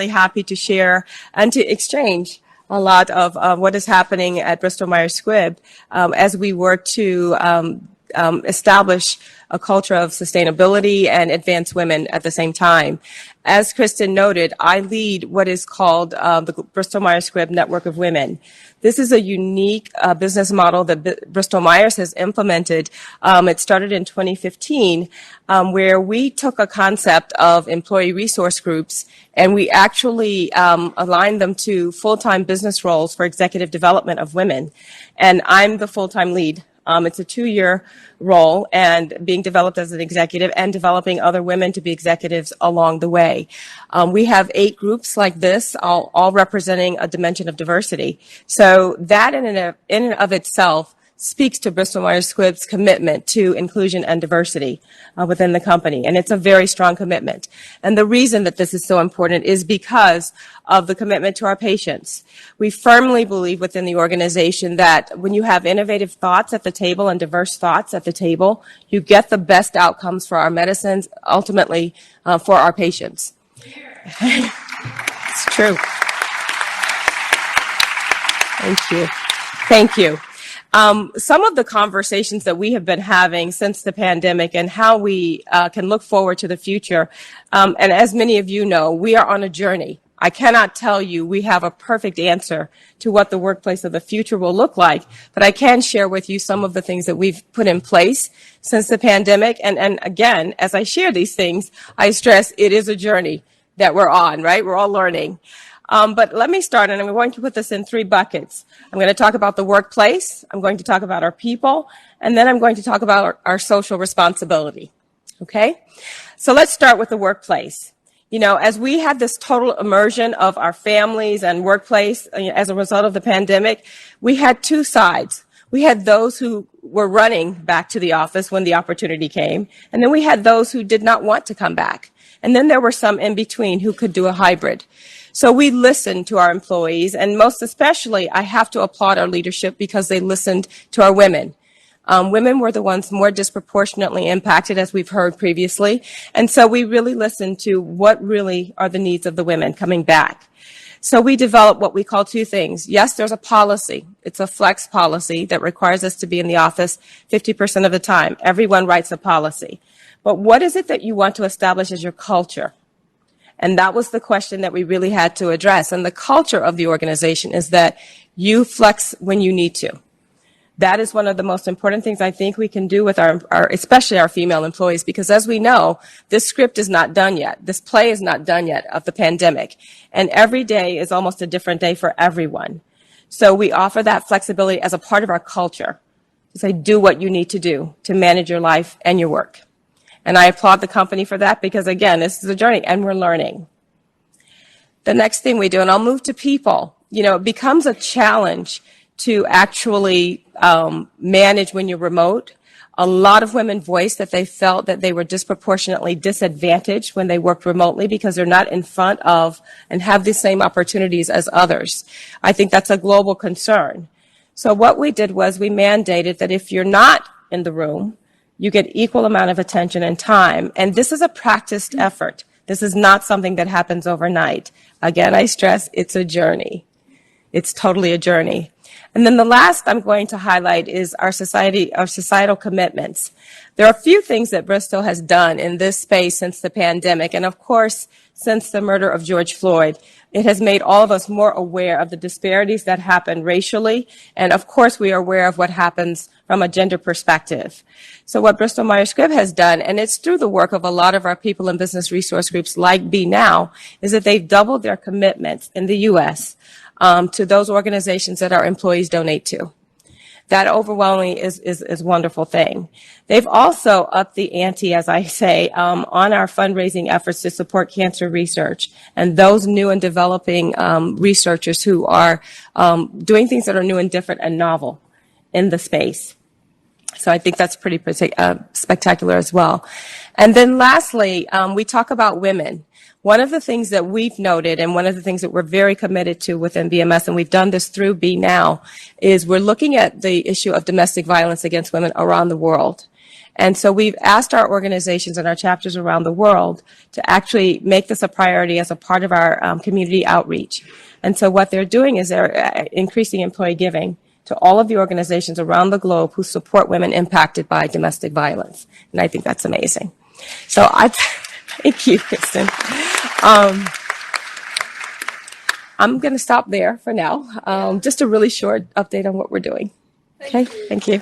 really happy to share and to exchange a lot of what is happening at Bristol Myers Squibb as we work to establish a culture of sustainability and advance women at the same time. As Kristin noted, I lead what is called the Bristol Myers Squibb Network of Women. This is a unique business model that Bristol Myers has implemented. It started in 2015, where we took a concept of employee resource groups and we actually aligned them to full-time business roles for executive development of women. And I'm the full-time lead. It's a 2-year role and being developed as an executive and developing other women to be executives along the way. We have 8 groups like this, all representing a dimension of diversity. So that in and of itself speaks to Bristol Myers Squibb's commitment to inclusion and diversity within the company. And it's a very strong commitment. And the reason that this is so important is because of the commitment to our patients. We firmly believe within the organization that when you have innovative thoughts at the table and diverse thoughts at the table, you get the best outcomes for our medicines, ultimately for our patients. It's true. Thank you. Thank you. Some of the conversations that we have been having since the pandemic and how we can look forward to the future, and as many of you know, we are on a journey. I cannot tell you we have a perfect answer to what the workplace of the future will look like, but I can share with you some of the things that we've put in place since the pandemic. And again, as I share these things, I stress it is a journey that we're on, right? We're all learning. But let me start, and I'm going to put this in 3 buckets. I'm going to talk about the workplace, I'm going to talk about our people, and then I'm going to talk about our social responsibility. Okay? So let's start with the workplace. You know, as we had this total immersion of our families and workplace as a result of the pandemic, we had 2 sides. We had those who were running back to the office when the opportunity came, and then we had those who did not want to come back. And then there were some in between who could do a hybrid. So we listened to our employees, and most especially, I have to applaud our leadership because they listened to our women. Women were the ones more disproportionately impacted, as we've heard previously. And so we really listened to what really are the needs of the women coming back. So we developed what we call 2 things. Yes, there's a policy. It's a flex policy that requires us to be in the office 50% of the time. Everyone writes a policy. But what is it that you want to establish as your culture? And that was the question that we really had to address. And the culture of the organization is that you flex when you need to. That is one of the most important things I think we can do with our especially our female employees, because as we know, this script is not done yet. This play is not done yet of the pandemic. And every day is almost a different day for everyone. So we offer that flexibility as a part of our culture to say, do what you need to do to manage your life and your work. And I applaud the company for that because, again, this is a journey and we're learning. The next thing we do, and I'll move to people, you know, it becomes a challenge to actually manage when you're remote. A lot of women voiced that they felt that they were disproportionately disadvantaged when they worked remotely because they're not in front of and have the same opportunities as others. I think that's a global concern. So what we did was we mandated that if you're not in the room, you get equal amount of attention and time. And this is a practiced effort. This is not something that happens overnight. Again, I stress it's a journey. It's totally a journey. And then the last I'm going to highlight is our societal commitments. There are a few things that Bristol has done in this space since the pandemic. And of course, since the murder of George Floyd, it has made all of us more aware of the disparities that happen racially. And of course, we are aware of what happens from a gender perspective. So what Bristol Myers Squibb has done, and it's through the work of a lot of our people and business resource groups like Be Now, is that they've doubled their commitments in the U.S. To those organizations that our employees donate to. That overwhelmingly is a wonderful thing. They've also upped the ante, as I say, on our fundraising efforts to support cancer research and those new and developing researchers who are doing things that are new and different and novel in the space. So I think that's pretty spectacular as well. And then lastly, we talk about women. One of the things that we've noted, and one of the things that we're very committed to within BMS, and we've done this through Be Now, is we're looking at the issue of domestic violence against women around the world. And so we've asked our organizations and our chapters around the world to actually make this a priority as a part of our community outreach. And so what they're doing is they're increasing employee giving to all of the organizations around the globe who support women impacted by domestic violence. And I think that's amazing. So thank you, Kristin. I'm going to stop there for now. Just a really short update on what we're doing. Okay, thank you.